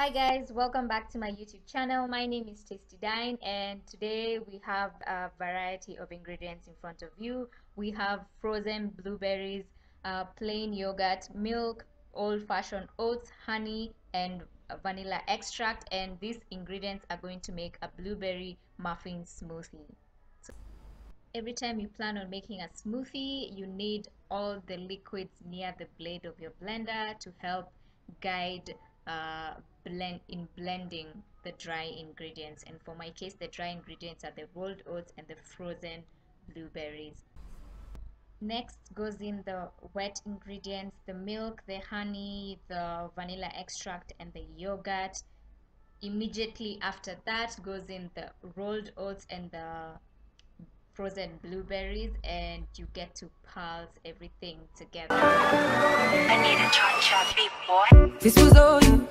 Hi guys, welcome back to my YouTube channel. My name is Tasty Dine, and today we have a variety of ingredients in front of you. We have frozen blueberries, plain yogurt, milk, old-fashioned oats, honey, and vanilla extract, and these ingredients are going to make a blueberry muffin smoothie. So every time you plan on making a smoothie, you need all the liquids near the blade of your blender to help guide blending the dry ingredients. And for my case, the dry ingredients are the rolled oats and the frozen blueberries. Next goes in the wet ingredients: the milk, the honey, the vanilla extract, and the yogurt. Immediately after that goes in the rolled oats and the frozen blueberries, and you get to pulse everything together. I need a cha-cha beat, boy. This was all you.